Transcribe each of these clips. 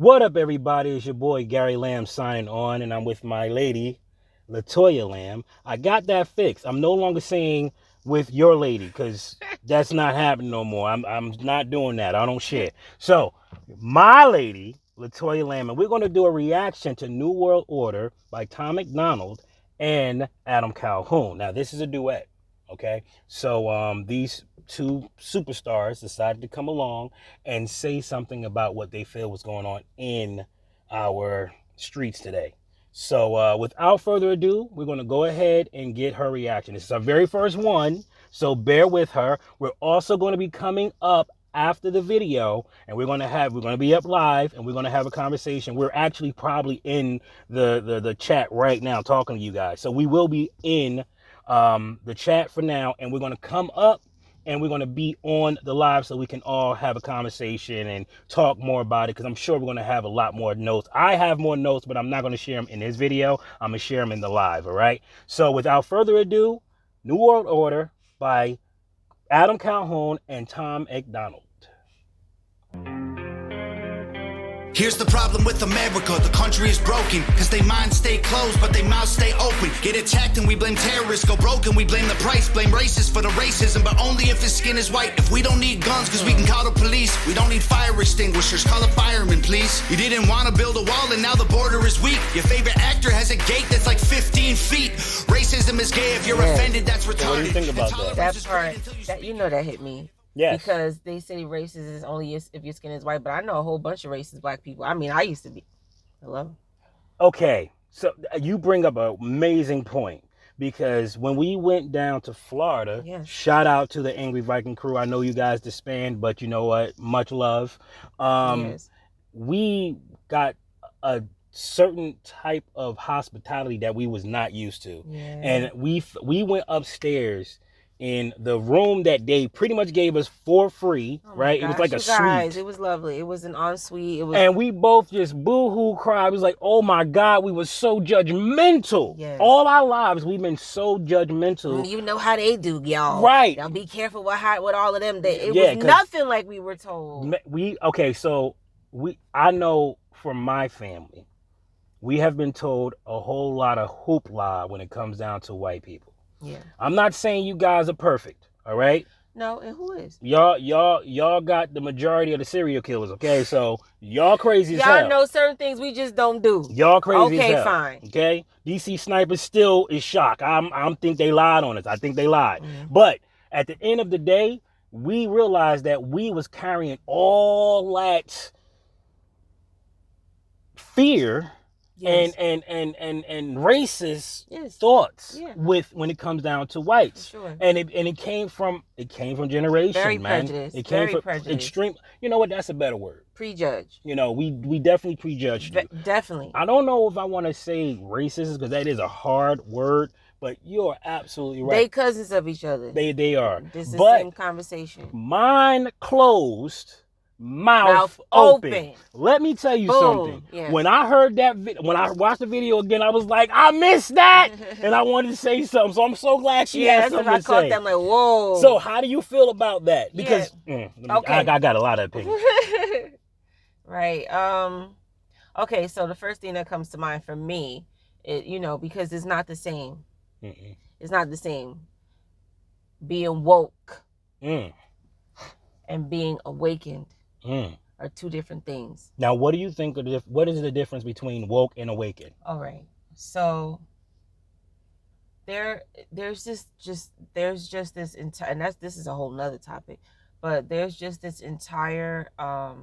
What up, everybody? It's your boy Gary Lamb signing on, and I'm with my lady, Letoya Lamb. I got that fixed. I'm no longer saying with your lady because that's not happening no more. I'm not doing that. I don't share. So, my lady, Letoya Lamb, and we're going to do a reaction to New World Order by Tom MacDonald and Adam Calhoun. Now, this is a duet. Okay, so these two superstars decided to come along and say something about what they feel was going on in our streets today. So without further ado, we're going to go ahead and get her reaction. This is our very first one, so bear with her. We're also going to be coming up after the video, and we're going to be up live, and we're going to have a conversation. We're actually probably in the chat right now talking to you guys, so we will be in the chat for now, and we're going to come up and we're going to be on the live so we can all have a conversation and talk more about it, because I'm sure we're going to have a lot more notes. I have more notes, but I'm not going to share them in this video. I'm going to share them in the live. All right, so without further ado, New World Order by Adam Calhoun and Tom MacDonald. Here's the problem with America, the country is broken, cause they minds stay closed, but they mouths stay open. Get attacked and we blame terrorists, go broke and we blame the price, blame racists for the racism, but only if his skin is white. If we don't need guns, cause we can call the police, we don't need fire extinguishers, call a fireman please. You didn't want to build a wall and now the border is weak. Your favorite actor has a gate that's like 15 feet. Racism is gay, if you're offended, that's retarded. So what do you think about that? That part, that hit me. Yes. Because they say racist is only if your skin is white, but I know a whole bunch of racist black people. I mean, I used to be. Hello? Okay, so you bring up an amazing point, because when we went down to Florida, yes. Shout out to the Angry Viking crew. I know you guys disbanded, but you know what? Much love. Yes. We got a certain type of hospitality that we was not used to. Yeah. And we went upstairs in the room that they pretty much gave us for free, right? It was like a suite. It was lovely. It was an ensuite. And we both just boo-hoo cried. It was like, oh my God, we were so judgmental. Yes. All our lives, we've been so judgmental. You know how they do, y'all. Right. Y'all be careful with all of them. It was nothing like we were told. I know from my family, we have been told a whole lot of hoopla when it comes down to white people. Yeah. I'm not saying you guys are perfect, all right? No, and who is? Y'all got the majority of the serial killers, okay? So y'all crazy as hell. Y'all know certain things we just don't do. Y'all crazy as hell. Okay, fine. Okay? DC Sniper still is shocked. I think they lied on us. I think they lied. Mm-hmm. But at the end of the day, we realized that we was carrying all that fear. Yes. And racist thoughts when it comes down to whites. Sure. And it came from generation, very man. Prejudiced. It came from prejudiced. Extreme. You know what? That's a better word. Prejudge. You know, we definitely prejudged you. Definitely. I don't know if I want to say racist because that is a hard word, but you're absolutely right. They cousins of each other. They are. This is the same conversation. Mine closed. Mouth open. Let me tell you something. Yeah. When I heard when I watched the video again, I was like, I missed that, and I wanted to say something. So I'm so glad she had something to say. I caught them like, whoa. So how do you feel about that? Because I got a lot of opinions. Right. Okay. So the first thing that comes to mind for me, because it's not the same. Mm-mm. It's not the same. Being woke and being awakened. Are two different things. Now, what do you think what is the difference between woke and awakened? All right. So there's just this entire, and this is a whole nother topic, but there's just this entire I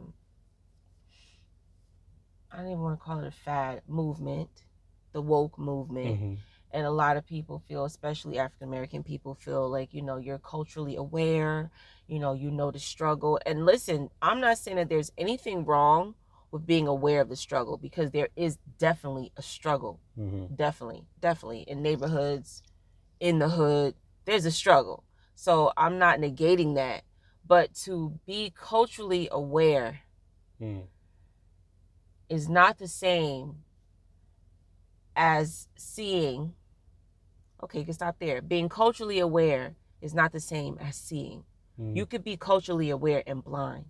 don't even want to call it a fad movement, the woke movement. Mm-hmm. And a lot of people feel, especially African American people, feel like, you're culturally aware, you know the struggle. And listen, I'm not saying that there's anything wrong with being aware of the struggle, because there is definitely a struggle. Mm-hmm. Definitely. In neighborhoods, in the hood, there's a struggle. So I'm not negating that. But to be culturally aware is not the same as seeing. Okay, you can stop there. Being culturally aware is not the same as seeing. You could be culturally aware and blind.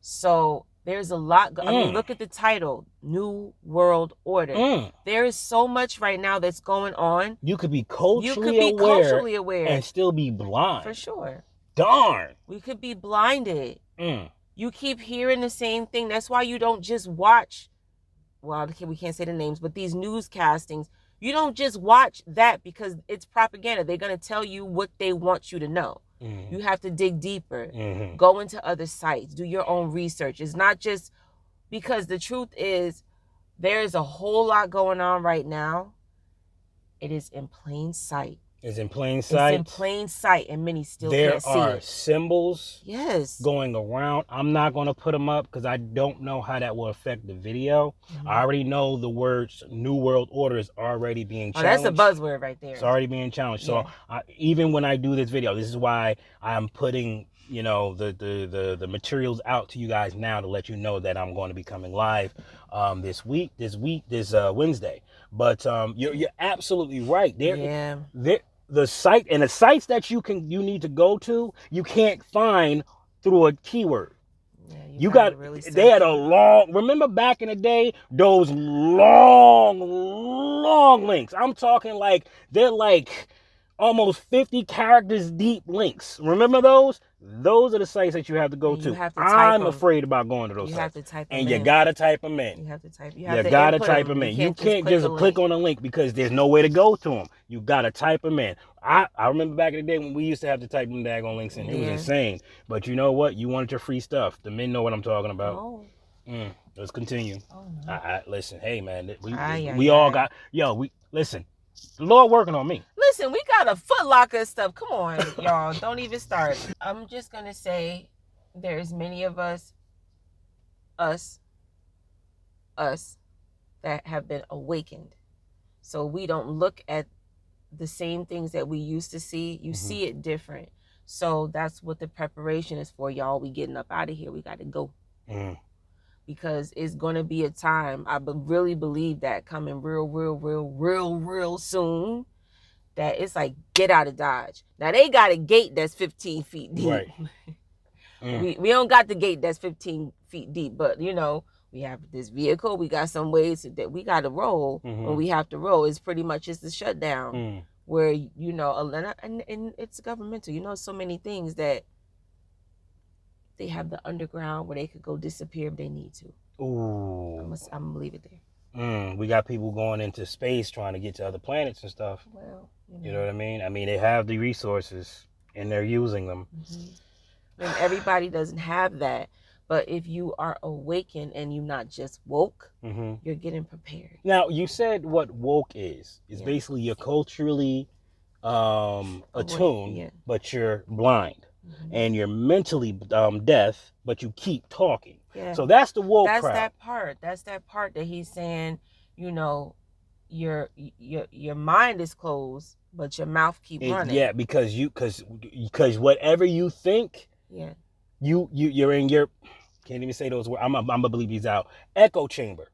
So There's a lot. I mean, look at the title, New World Order. There is so much right now that's going on. You could be culturally aware and still be blind. For sure. Darn. We could be blinded. You keep hearing the same thing. That's why you don't just watch, well, we can't say the names, but these newscastings, you don't just watch that because it's propaganda. They're going to tell you what they want you to know. You have to dig deeper, go into other sites, do your own research. It's not just because the truth is there is a whole lot going on right now. It is in plain sight. It's in plain sight. It's in plain sight, and many still can't see it. There are symbols yes. going around. I'm not going to put them up because I don't know how that will affect the video. I already know the words New World Order is already being challenged. That's a buzzword right there. It's already being challenged. Yeah. So even when I do this video, this is why I'm putting, you know, the materials out to you guys now to let you know that I'm going to be coming live this Wednesday. But you're absolutely right. The sites that you need to go to, you can't find through a keyword. Yeah, they had a long, remember back in the day, those long links. I'm talking like they're like almost 50 characters deep links. Remember those? Those are the sites that you have to go to. I'm afraid about going to those sites. You have to type them in. And you gotta type them in. You have to type. You gotta type them in. You can't just click on a link because there's no way to go to them. You gotta type them in. I remember back in the day when we used to have to type them daggone links in. It was insane. But you know what? You wanted your free stuff. The men know what I'm talking about. Oh. Let's continue. Oh, no. Listen, hey man, we all got listen. The Lord working on me. Listen, we got a Foot Locker stuff. Come on, y'all. Don't even start. I'm just going to say there's many of us that have been awakened. So we don't look at the same things that we used to see. You see it different. So that's what the preparation is for, y'all. We getting up out of here. We got to go. Because it's going to be a time, I really believe that coming real soon, that it's like, get out of Dodge. Now, they got a gate that's 15 feet deep. Right. We don't got the gate that's 15 feet deep, but, you know, we have this vehicle. We got some ways that we got to roll when we have to roll. It's pretty much just a shutdown where, you know, and it's governmental. You know, so many things that they have the underground where they could go disappear if they need to. Ooh. I'm gonna leave it there. We got people going into space trying to get to other planets and stuff. Well, you know what I mean? I mean, they have the resources and they're using them. And everybody doesn't have that. But if you are awakened and you're not just woke, you're getting prepared. Now, you said what woke is. It's basically you're culturally attuned, but you're blind. And you're mentally deaf, but you keep talking. Yeah. So that's the woke crowd. That's that part that he's saying, you know, your mind is closed, but your mouth keep running. Yeah, because because whatever you think, you're in your, can't even say those words. I'm gonna believe these out. Echo chamber.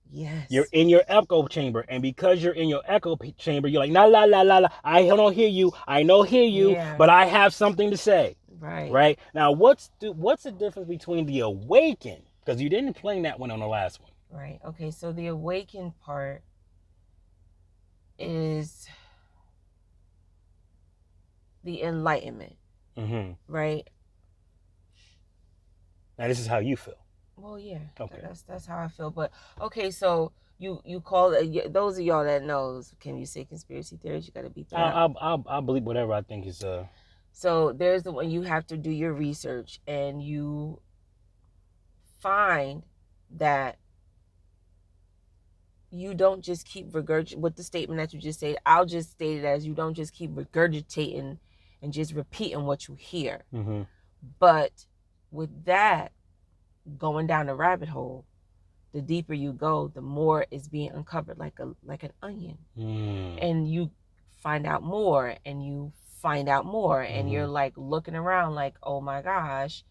Yes. You're in your echo chamber, and because you're in your echo chamber, you're like, la la la la la. I don't hear you. I don't hear you, but I have something to say. Right. Now, what's the difference between the awakened? Because you didn't explain that one on the last one. Right. Okay. So the awakened part is the enlightenment. Right. Now, this is how you feel. Well, yeah. Okay. That's how I feel. But okay, so you call it, those of y'all that knows, can you say conspiracy theories? You got to beat that. I'll believe whatever I think is. So there's the one you have to do your research and you find that you don't just keep regurgitating with the statement that you just said. I'll just state it as you don't just keep regurgitating and just repeating what you hear. But with that, going down the rabbit hole, the deeper you go, the more is being uncovered like an onion. And you find out more and you find out more and you're like looking around like, oh my gosh,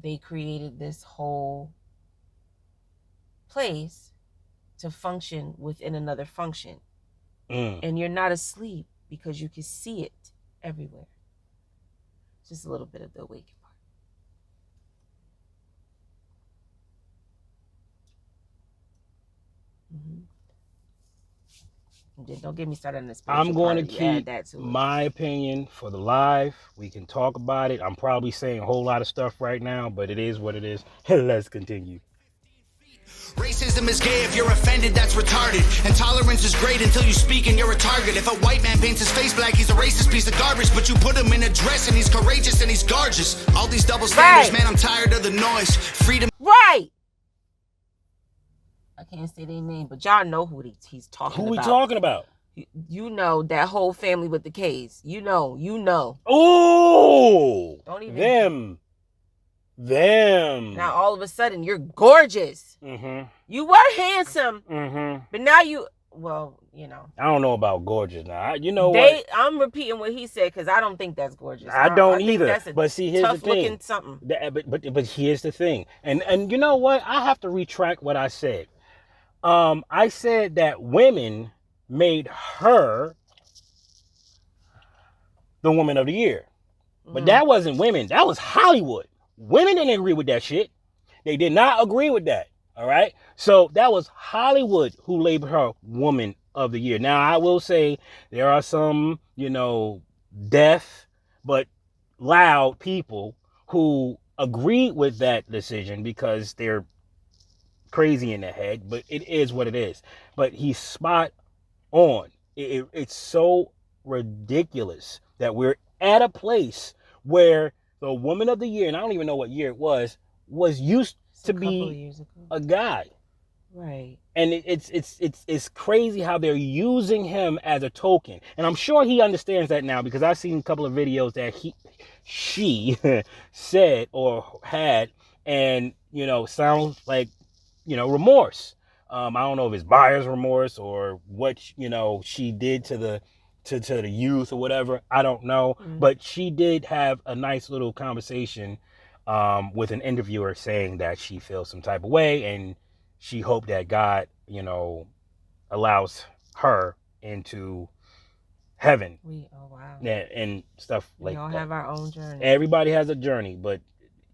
they created this whole place to function within another function. And you're not asleep because you can see it everywhere. Just a little bit of the awakening part. Don't get me started on this. I'm going to keep that to my opinion for the live. We can talk about it. I'm probably saying a whole lot of stuff right now, but it is what it is. Let's continue. Racism is gay if you're offended, that's retarded. And tolerance is great until you speak and you're a target. If a white man paints his face black, he's a racist piece of garbage. But you put him in a dress and he's courageous and he's gorgeous. All these double standards, man, I'm tired of the noise. Freedom. Right. I can't say their name, but y'all know who he's talking about. Who we talking about? You know that whole family with the K's. You know. Oh, don't even them. Now all of a sudden you're gorgeous. You were handsome, but now I don't know about gorgeous now. What? I'm repeating what he said because I don't think that's gorgeous. I don't either. But see, here's the thing. Looking something. But here's the thing. And you know what? I have to retract what I said. I said that women made her the woman of the year. But that wasn't women. That was Hollywood. Women didn't agree with that shit. They did not agree with that. All right. So that was Hollywood who labeled her woman of the year. Now, I will say there are some, deaf but loud people who agreed with that decision because they're crazy in the head, but it is what it is. But he's spot on. It's so ridiculous that we're at a place where the woman of the year, and I don't even know what year it was used to be a guy. Right. And it's crazy how they're using him as a token. And I'm sure he understands that now because I've seen a couple of videos that she said or had, and sounds like remorse. I don't know if it's buyer's remorse or what she did to the youth or whatever. I don't know. But she did have a nice little conversation with an interviewer saying that she feels some type of way and she hoped that God, allows her into heaven. And stuff like that. We all have our own journey. Everybody has a journey, but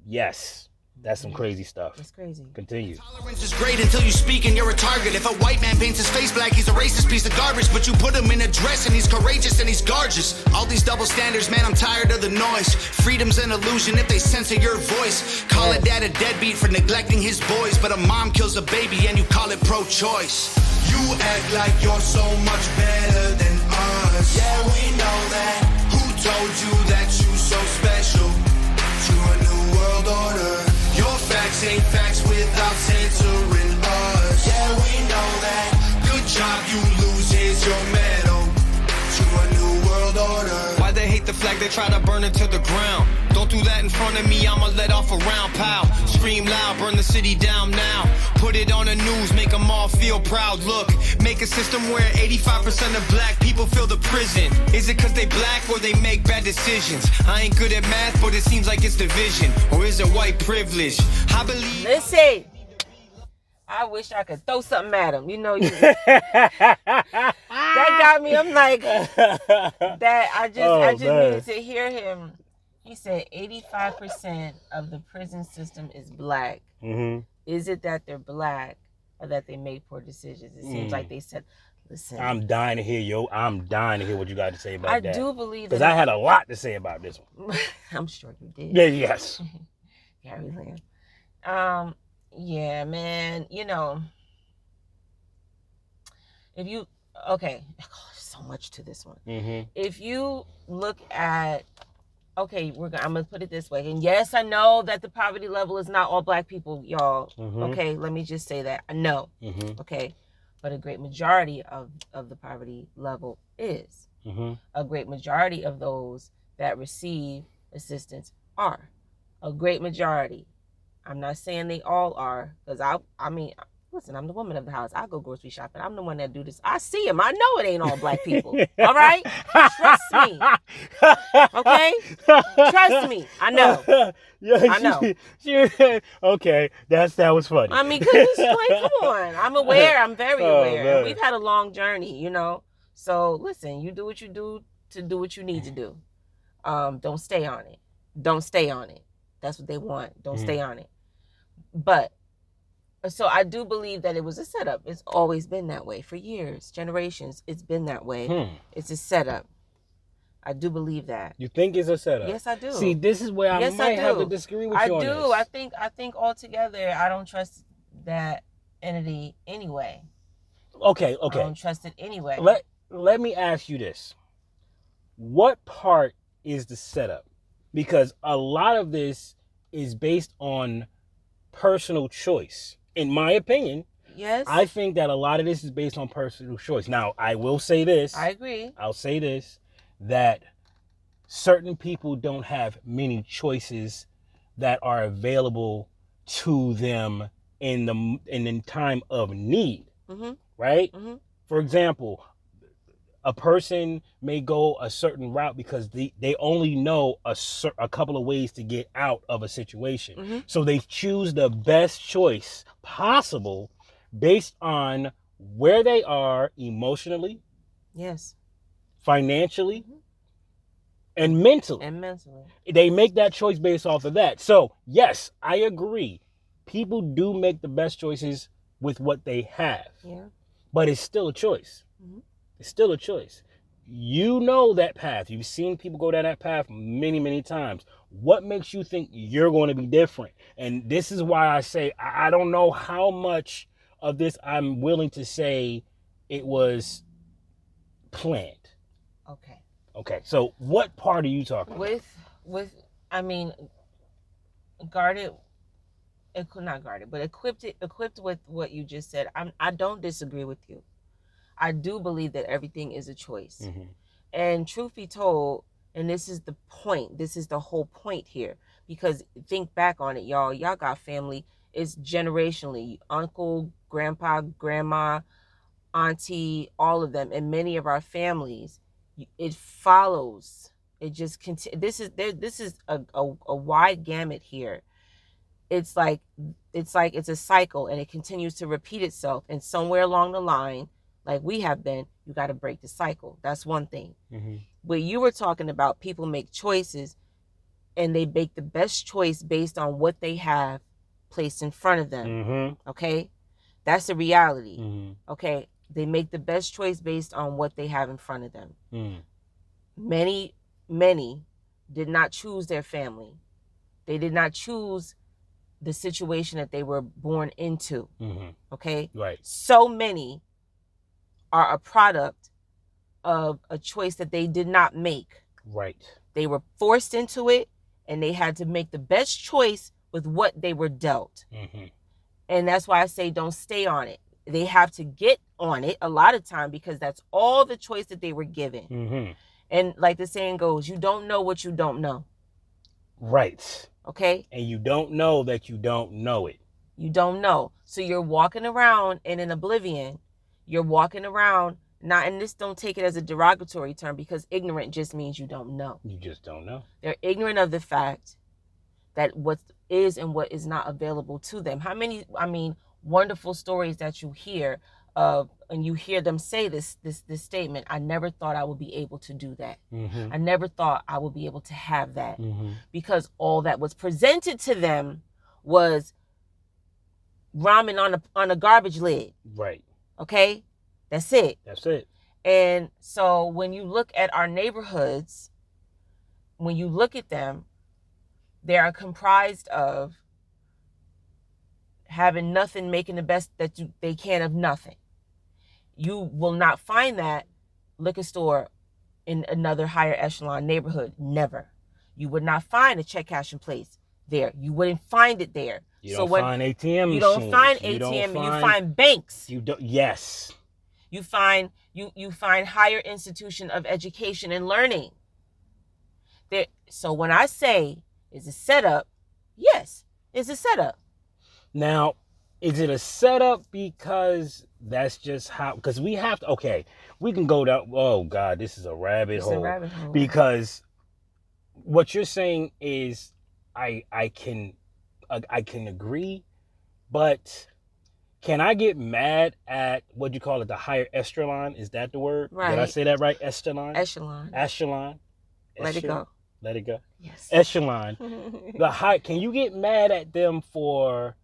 yes. That's some crazy stuff. That's crazy. Continue. Tolerance is great until you speak and you're a target. If a white man paints his face black, he's a racist piece of garbage. But you put him in a dress and he's courageous and he's gorgeous. All these double standards, man, I'm tired of the noise. Freedom's an illusion if they censor your voice. Call a dad a deadbeat for neglecting his boys. But a mom kills a baby and you call it pro-choice. You act like you're so much better than us. Yeah, we know that. Who told you that you so special? To a new world order. Your facts ain't facts without censoring us. Yeah, we know that. Good job, you lose. Here's your medal. To a new world order. Why they hate the flag, they try to burn it to the ground. Don't do that in front of me, I'ma let off a round. Pow, scream loud, burn the city down now. Put it on the news, make them all feel proud. Look, make a system where 85% of black people fill the prison. Is it cause they black or they make bad decisions? I ain't good at math, but it seems like it's division. Or is it white privilege? I believe... Listen, I wish I could throw something at him. That got me. I'm like, that I just needed to hear him. He said 85% of the prison system is black. Is it that they're black or that they make poor decisions? It seems like they said, listen. I'm dying to hear what you got to say about that. I do believe that. Because I had a lot to say about this one. I'm sure you did. Yeah, yes. Gary Lamb. Yeah, man, if you, okay, so much to this one. If you look at, okay, I'm going to put it this way. And yes, I know that the poverty level is not all black people, y'all. Okay, let me just say that. I know. Okay, but a great majority of the poverty level is. A great majority of those that receive assistance are. A great majority. I'm not saying they all are, because I mean, listen, I'm the woman of the house. I go grocery shopping. I'm the one that do this. I see them. I know it ain't all black people. All right? Trust me. Okay? Trust me. I know. I know. Okay, that was funny. I mean, because it's like, come on. I'm aware. I'm very aware. We've had a long journey, So, listen, you do what you do to do what you need to do. Don't stay on it. Don't stay on it. That's what they want. Don't stay on it. But So I do believe that it was a setup. It's always been that way for years, generations. It's been that way. It's a setup. I do believe that. You think it's a setup? Yes, I do. See, this is where I might have to disagree with you on this. I think altogether, I don't trust that entity anyway. Okay. I don't trust it anyway. Let me ask you this. What part is the setup? Because a lot of this is based on personal choice. In my opinion, yes, I think that a lot of this is based on personal choice. Now, I will say this. I agree. I'll say this, that certain people don't have many choices that are available to them in the time of need, right? For example, a person may go a certain route because they only know a couple of ways to get out of a situation. So they choose the best choice possible based on where they are emotionally, yes, financially, and mentally. They make that choice based off of that. So, yes, I agree. People do make the best choices with what they have. Yeah. But it's still a choice. It's still a choice. You know that path. You've seen people go down that path many, many times. What makes you think you're going to be different? And this is why I say I don't know how much of this I'm willing to say it was planned. Okay. So what part are you talking about? I mean, guarded. Not guarded, but equipped with what you just said. I don't disagree with you. I do believe that everything is a choice. And truth be told, and this is the point, this is the whole point here, because think back on it, y'all got family. It's generationally, uncle, grandpa, grandma, auntie, all of them, and many of our families, it follows. It just continues. This is a wide gamut here. It's like it's a cycle, and it continues to repeat itself. And somewhere along the line, like we have been, you got to break the cycle. That's one thing. But you were talking about people make choices, and they make the best choice based on what they have placed in front of them. Okay, that's the reality. Okay, they make the best choice based on what they have in front of them. Many did not choose their family. They did not choose the situation that they were born into. Okay, right. So many are a product of a choice that they did not make. Right. They were forced into it, and they had to make the best choice with what they were dealt. And that's why I say don't stay on it. They have to get on it a lot of time, because that's all the choice that they were given. And like the saying goes, you don't know what you don't know. Right. Okay? And you don't know that you don't know it. You don't know. So you're walking around in an oblivion. You're walking around, not, and this don't take it as a derogatory term, because ignorant just means you don't know. You just don't know. They're ignorant of the fact that what is and what is not available to them. How many, wonderful stories that you hear of, and you hear them say this statement, I never thought I would be able to do that. I never thought I would be able to have that. Because all that was presented to them was ramen on a garbage lid. Right. Okay? That's it. That's it. And so when you look at our neighborhoods, when you look at them, they are comprised of having nothing, making the best that they can of nothing. You will not find that liquor store in another higher echelon neighborhood. Never. You would not find a check cashing place there. You wouldn't find it there. You don't find ATM. You don't find ATM. You find banks. You don't. Yes. You find higher institution of education and learning. There. So when I say it's a setup, yes, it's a setup. Now, is it a setup because that's just how? Because we have to. Okay, we can go down. Oh God, this is a rabbit hole. It's a rabbit hole. Because what you're saying is, I can agree, but can I get mad at what you call it, the higher echelon? Is that the word? Right. Did I say that right? Echelon. Let it go. Let it go. Yes. Echelon. The high. Can you get mad at them for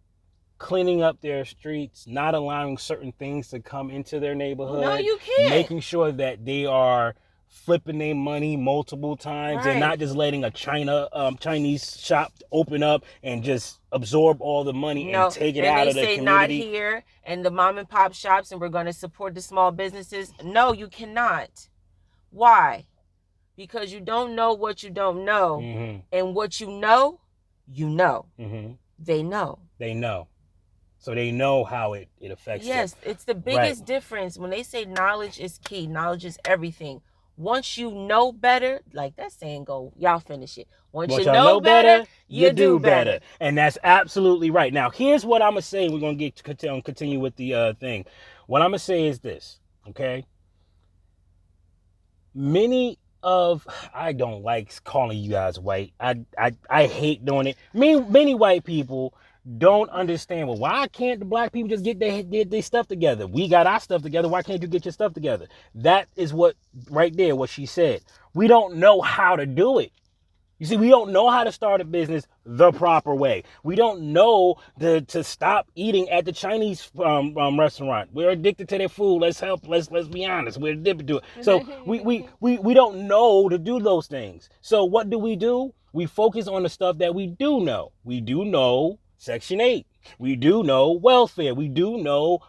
cleaning up their streets, not allowing certain things to come into their neighborhood. No, you can't. Making sure that they are flipping their money multiple times and not just letting a Chinese shop open up and just absorb all the money and take it out of the community. And they say not here and the mom and pop shops and we're going to support the small businesses. No, you cannot. Why? Because you don't know what you don't know. Mm-hmm. And what you know, you know. Mm-hmm. They know. They know. So they know how it affects them. Yes, it's the biggest difference. When they say knowledge is key, knowledge is everything. Once you know better, like that saying go, y'all finish it. Once you know better, you do better. And that's absolutely right. Now, here's what I'm going to say. We're going to continue with the thing. What I'm going to say is this, okay? I don't like calling you guys white. I hate doing it. Many white people don't understand, well, why can't the black people just get their stuff together? We got our stuff together. Why can't you get your stuff together? That is what she said. We don't know how to do it. You see, we don't know how to start a business the proper way. We don't know to stop eating at the Chinese restaurant. We're addicted to their food. Let's be honest. We're addicted to it. So we don't know to do those things. So what do? We focus on the stuff that we do know. We do know Section 8. We do know welfare. We do know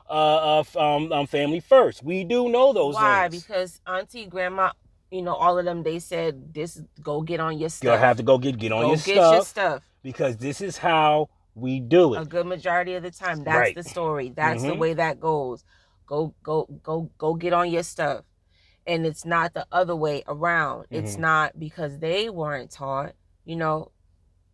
family first. We do know those things. Why? Because auntie, grandma, all of them, they said, go get on your stuff. You'll have to go get on your stuff. Go get your stuff. Because this is how we do it. A good majority of the time. That's the story. That's the way that goes. Go get on your stuff. And it's not the other way around. Mm-hmm. It's not because they weren't taught,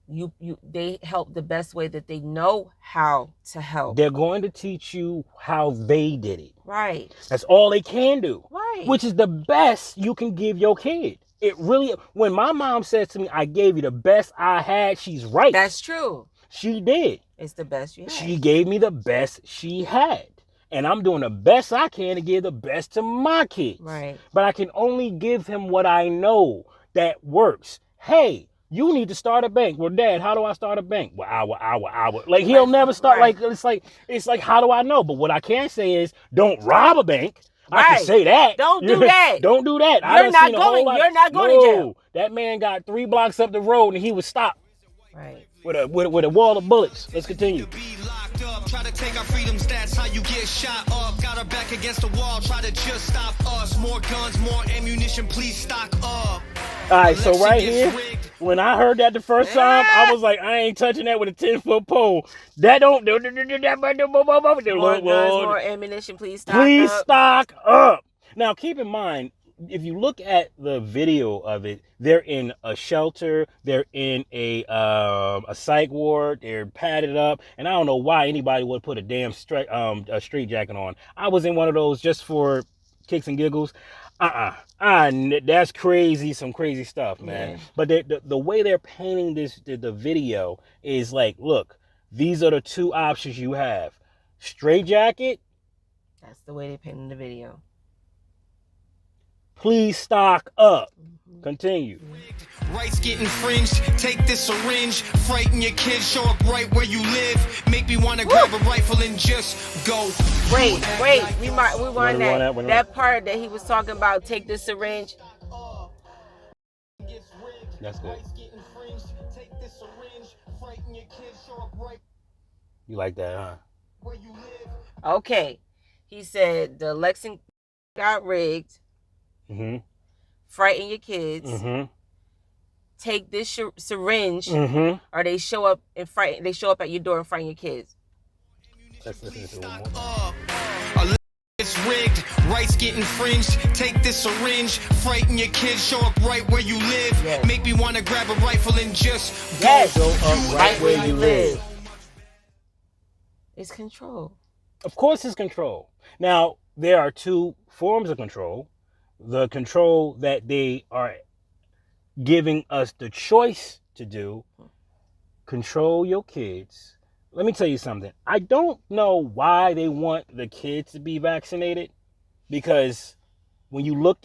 they help the best way that they know how to help. They're going to teach you how they did it. Right. That's all they can do. Right. Which is the best you can give your kid. It really, when my mom says to me, I gave you the best I had, she's right. That's true. She did. It's the best you had. She gave me the best she had. And I'm doing the best I can to give the best to my kids. Right. But I can only give him what I know that works. Hey, you need to start a bank. Well, Dad, how do I start a bank? Well, hour. Like, he'll never start. Right. It's like, how do I know? But what I can say is, don't rob a bank. Right. I can say that. Don't do that. Don't do that. You're not going to jail. That man got 3 blocks up the road and he was stopped. Right. With a wall of bullets. Let's continue. Try to take our freedoms, that's how you get shot up. Got our back against the wall, try to just stop us. More guns, more ammunition, please stock up. Alright, so right here, when I heard that the first time, I was like, I ain't touching that with a 10-foot pole. That don't do more guns, more ammunition, please stock up. Please stock up. Now keep in mind, if you look at the video of it, they're in a shelter, they're in a psych ward, they're padded up, and I don't know why anybody would put a damn straight jacket on. I was in one of those just for kicks and giggles. That's crazy, some crazy stuff, man. Yeah. But the way they're painting the video is like, look, these are the 2 options you have. Straight jacket. That's the way they painted the video. Please stock up. Continue. Rights get infringed. Take this syringe. Frighten your kids. Show up right where you live. Make me want to grab a rifle and just go. Wait. We want that part that he was talking about. Take this syringe. That's good. You like that, huh? Okay. He said the election got rigged. Mm-hmm. Frighten your kids. Mm-hmm. Take this syringe, or they show up at your door and frighten your kids. Let's listen to one more. It's rigged, rights get infringed. Take this syringe, frighten your kids. Show up right where you live. Yes. Make me want to grab a rifle and just go. Yes. Go up right where you live. It's control. Of course, it's control. Now there are 2 forms of control. The control that they are giving us the choice to do, control your kids. Let me tell you something. I don't know why they want the kids to be vaccinated, because when you look,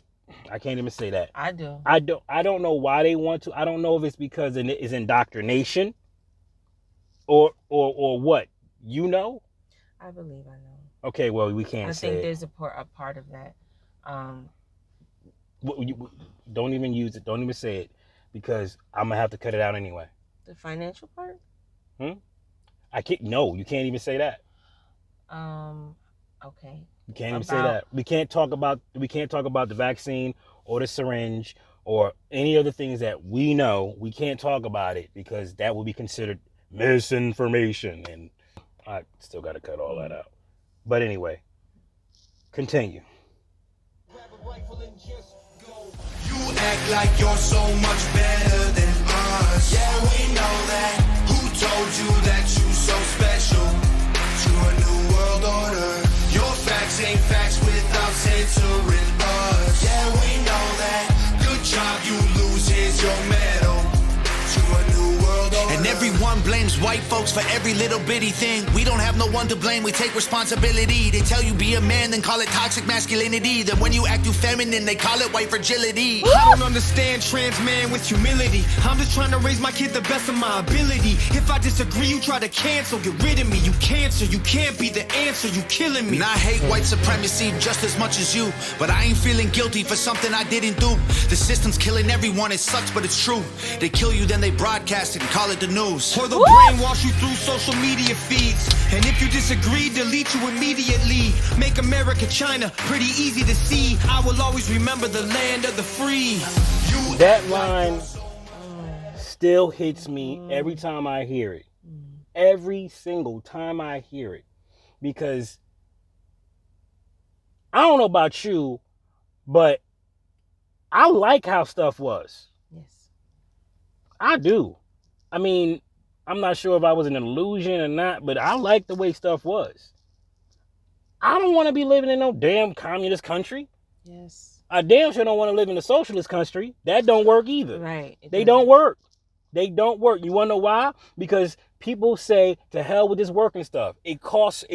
I can't even say that. I do. I don't know why they want to. I don't know if it's because it's indoctrination or what. You know? I believe I know. Okay, well, we can't I say think it. there's a part of that. Don't even use it. Don't even say it, because I'm gonna have to cut it out anyway. The financial part? I can't. No, you can't even say that. Okay. You can't even say that. We can't talk about the vaccine or the syringe or any other things that we know. We can't talk about it because that will be considered misinformation, and I still got to cut all that out. But anyway, continue. You act like you're so much better than us. Yeah, we know that. Who told you that you so special to a new world order? Your facts ain't facts without censoring us. Yeah, we know that. Good job, you lose. Here's your medal to a new world order. And everyone blames white folks for every little bitty thing. We don't have no one to blame, we take responsibility. They tell you be a man, then call it toxic masculinity. Then when you act too feminine, they call it white fragility. I don't understand trans man with humility. I'm just trying to raise my kid the best of my ability. If I disagree, you try to cancel, get rid of me. You cancer, you can't be the answer, you killing me. And I hate white supremacy just as much as you, but I ain't feeling guilty for something I didn't do. The system's killing everyone, it sucks, but it's true. They kill you, then they broadcast it and call it the news. Or they'll brainwash you through social media feeds. And if you disagree, delete you immediately. Make America China pretty easy to see. I will always remember the land of the free. That line still hits me every time I hear it. Every single time I hear it. Because I don't know about you, but I like how stuff was. Yes. I do. I mean, I'm not sure if I was an illusion or not, but I like the way stuff was. I don't want to be living in no damn communist country. Yes. I damn sure don't want to live in a socialist country. That don't work either. Right. They don't work. They don't work. You want to know why? Because people say, to hell with this working stuff. It costs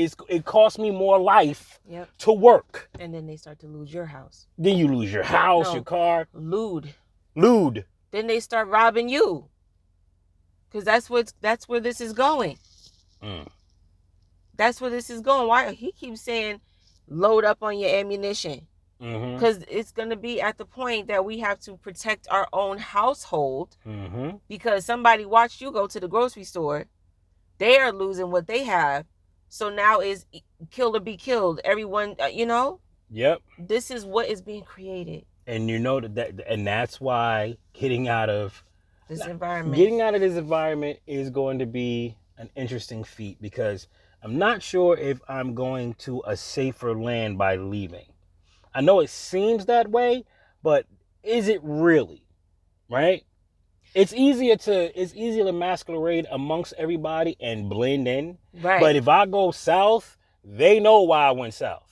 me more life to work. And then they start to lose your house. Then you lose your house, your car. Lewd. Then they start robbing you. Because that's where this is going. That's where this is going. Why he keeps saying load up on your ammunition? Because it's going to be at the point that we have to protect our own household. Because somebody watched you go to the grocery store. They are losing what they have. So now is kill or be killed. Everyone, Yep. This is what is being created. And you know and that's why getting out of this environment is going to be an interesting feat, because I'm not sure if I'm going to a safer land by leaving. I know it seems that way, but is it really? Right? It's easier to masquerade amongst everybody and blend in. Right. But if I go south, they know why I went south.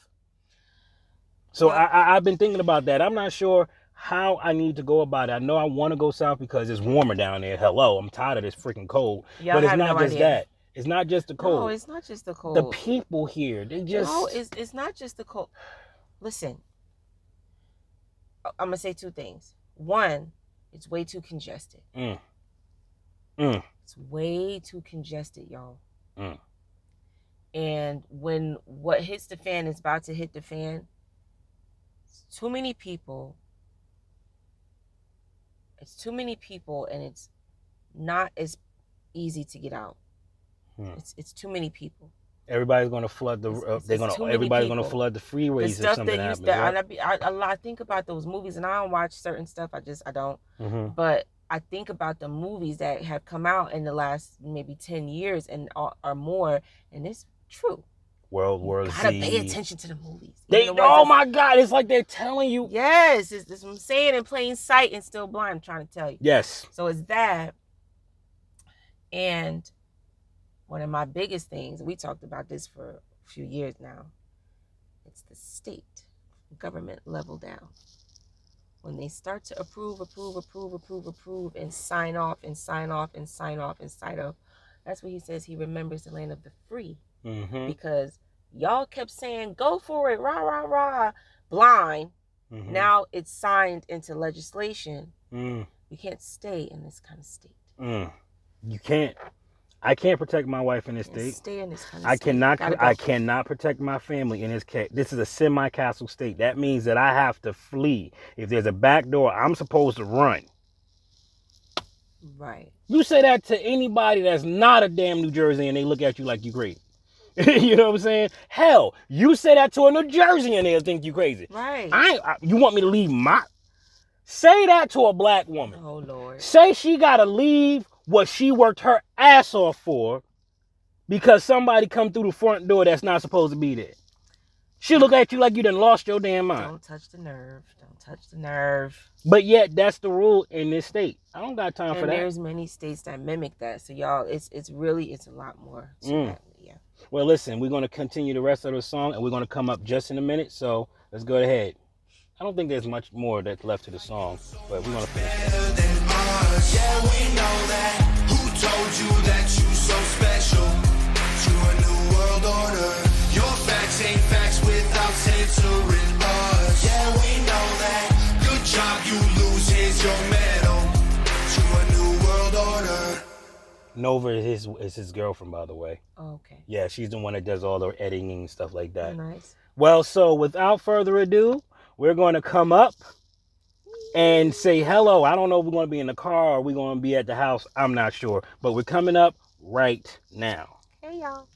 So I've been thinking about that. I'm not sure how I need to go about it. I know I want to go south because it's warmer down there. Hello, I'm tired of this freaking cold. But it's not just that. It's not just the cold. No, it's not just the cold. The people here, they just... No, it's not just the cold. Listen, I'm going to say two things. One, it's way too congested. It's way too congested, y'all. And when what hits the fan is about to hit the fan, it's too many people. It's too many people, and it's not as easy to get out. It's too many people. Everybody's going to flood everybody's going to flood the freeways if something happens. I think about those movies, and I don't watch certain stuff. I don't. But I think about the movies that have come out in the last maybe 10 years and or more, and it's true. World War Z. Gotta pay attention to the movies. Oh my God, it's like they're telling you. Yes, it's what I'm saying, in plain sight and still blind. I'm trying to tell you. Yes. So it's that, and one of my biggest things, we talked about this for a few years now, it's the state government level down. When they start to approve, and sign off, that's what he says. He remembers the land of the free. Because y'all kept saying, go for it, rah, rah, rah, blind. Now it's signed into legislation. You can't stay in this kind of state. You can't. I can't protect my wife in this Can't state. stay in this kind of I state. cannot. Gotta go. I cannot protect my family in this case. This is a semi-castle state. That means that I have to flee. If there's a back door, I'm supposed to run. Right. You say that to anybody that's not a damn New Jersey, and they look at you like you crazy. You know what I'm saying? Hell, you say that to a New Jersey, and they'll think you crazy. Right. You want me to leave my? Say that to a black woman. Oh Lord. Say she gotta leave what she worked her ass off for because somebody come through the front door that's not supposed to be there. She look at you like you done lost your damn mind. Don't touch the nerve. Don't touch the nerve. But yet that's the rule in this state. I don't got time for And that. there's many states that mimic that. So y'all, it's a lot more to that. Yeah. Well, listen, we're gonna continue the rest of the song, and we're gonna come up just in a minute. So let's go ahead. I don't think there's much more that's left to the song, but we're gonna finish it. Yeah, we know that. Who told you that you so special? To a new world order. Your facts ain't facts without censoring us. Yeah, we know that. Good job, you lose. Here's your medal. To a new world order. Nova is his girlfriend, by the way. Oh, okay. Yeah, she's the one that does all the editing and stuff like that. Oh, nice. Well, so without further ado, we're going to come up and say hello. I don't know if we're going to be in the car or we're going to be at the house. I'm not sure. But we're coming up right now. Hey, y'all.